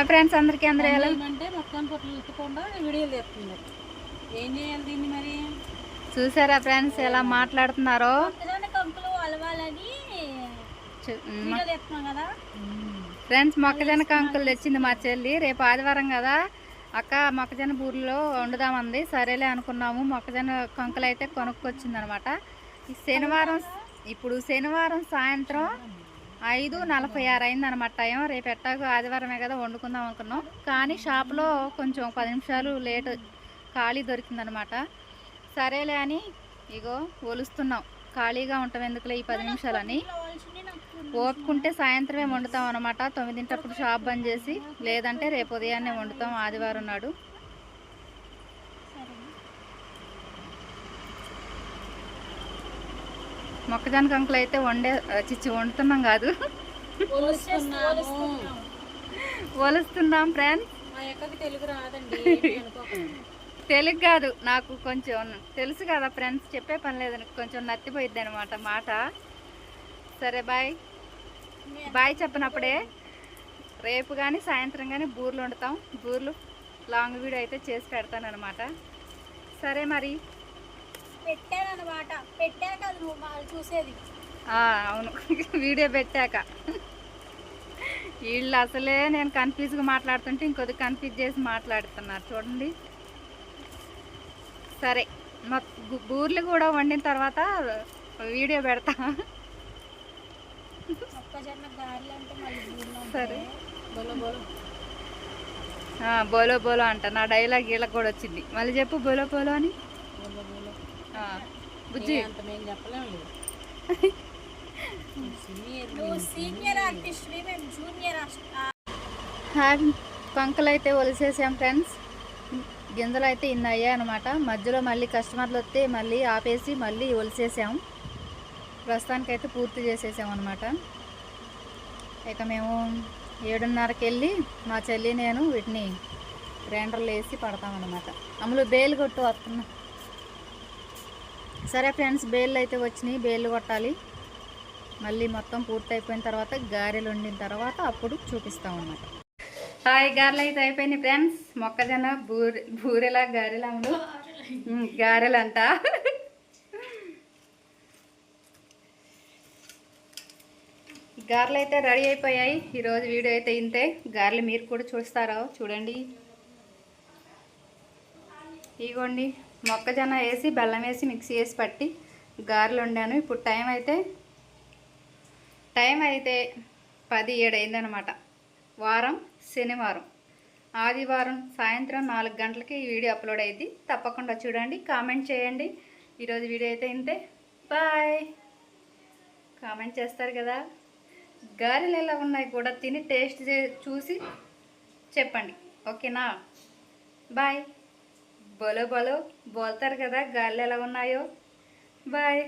Friends అందరికీ అందరూ ఎలా అంటే మొత్తం పొట్లు ఉత్తకుండా వీడియోలు తీస్తుంది. ఏం చేయాలి దీన్ని మరి? చూసారా ఫ్రెండ్స్ ఎలా మాట్లాడుతున్నారో? కంకులు అలవాలని వీడియో తీస్తున్నాం కదా ఫ్రెండ్స్. మొక్కజొన్న కంకులు తెచ్చింది మా చెల్లి. రేపు ఆదివారం కదా అక్క, మొక్కజొన్న బూరెలో వండుదామంది. సరేలే అనుకున్నాము. మొక్కజొన్న కంకులు అయితే కొనుక్కొచ్చింది అనమాట. ఇప్పుడు శనివారం సాయంత్రం 5:46 అయిందనమాట టైం. రేపు ఎట్టాగో ఆదివారమే కదా వండుకుందాం అనుకున్నాం. కానీ షాప్లో కొంచెం 10 నిమిషాలు లేట్ ఖాళీ దొరికిందనమాట. సరేలే అని ఇగో ఒలుస్తున్నాం. ఖాళీగా ఉంటాం ఎందుకులే ఈ 10 నిమిషాలని. ఓపుకుంటే సాయంత్రమే వండుతాం అనమాట. 9 షాప్ బంద్ చేసి, లేదంటే రేపు ఉదయాన్నే వండుతాం ఆదివారం నాడు. మొక్కజొన్న కంకులు అయితే వండుతున్నాం కాదు, ఒలుస్తున్నాం ఫ్రెండ్స్. తెలుగు రాదండి. తెలుగు కాదు, నాకు కొంచెం తెలుసు కదా ఫ్రెండ్స్, చెప్పే పని లేదని కొంచెం నత్తిపోయిద్ది అనమాట మాట. సరే బాయ్ బాయ్ చెప్పినప్పుడే. రేపు కానీ సాయంత్రం కానీ బూర్లు వండుతాం. బూర్లు లాంగ్ వీడియో అయితే చేసి పెడతాను అనమాట. సరే మరి పెట్టానమాట. పెట్టాక చూసేది. అవును, వీడియో పెట్టాక. వీళ్ళు అసలే నేను కన్ఫ్యూజ్గా మాట్లాడుతుంటే ఇంకొద్ది కన్ఫ్యూజ్ చేసి మాట్లాడుతున్నారు చూడండి. సరే, మా బూర్లు కూడా వండిన తర్వాత వీడియో పెడతా. సరే, బోలో బోలో అంట. నా డైలాగ్ వీళ్ళకి కూడా వచ్చింది. మళ్ళీ చెప్పు బోలో బోలో అని. బుజ్జి కంకులు అయితే ఒలిసేసాం ఫ్రెండ్స్. గింజలు అయితే ఇన్ని అయ్యాయి అనమాట. మధ్యలో మళ్ళీ కస్టమర్లు వస్తే మళ్ళీ ఆపేసి మళ్ళీ ఒలిసేసాం. ప్రస్తుతానికైతే పూర్తి చేసేసాం అనమాట. ఇక మేము 7:30కి వెళ్ళి మా చెల్లి నేను వీటిని గ్రైండర్లో వేసి పడతామన్నమాట. అమ్ములు బేలు కొట్టు వస్తున్నా. సరే ఫ్రెండ్స్, బేళ్ళు అయితే వచ్చినాయి. బేళ్ళు కొట్టాలి. మళ్ళీ మొత్తం పూర్తి అయిపోయిన తర్వాత గారెలు వండిన తర్వాత అప్పుడు చూపిస్తాం అన్నమాట. గారెలు అయితే అయిపోయినాయి ఫ్రెండ్స్. మొక్కజొన్న బూరెలా గారెలు అమ్ములు గారెలంట. గారెలు అయితే రెడీ అయిపోయాయి. ఈరోజు వీడియో అయితే ఇంతే. గారెలు మీరు కూడా చూస్తారా? చూడండి. ఇగోండి, మొక్కజొన్న వేసి బెల్లం వేసి మిక్సీ వేసి పట్టి గారెలు వండాను. ఇప్పుడు టైం అయితే 10:07 అయిందనమాట. వారం శనివారం. ఆదివారం సాయంత్రం 4 గంటలకి ఈ వీడియో అప్లోడ్ అయింది. తప్పకుండా చూడండి, కామెంట్ చేయండి. ఈరోజు వీడియో అయితే ఇంతే. బాయ్. కామెంట్ చేస్తారు కదా. గారెలు ఎలా ఉన్నాయి కూడా తిని టేస్ట్ చూసి చెప్పండి, ఓకేనా? బాయ్. బోలో బోలో బోల్తారు కదా గారెలు ఎలా ఉన్నాయో. బాయ్.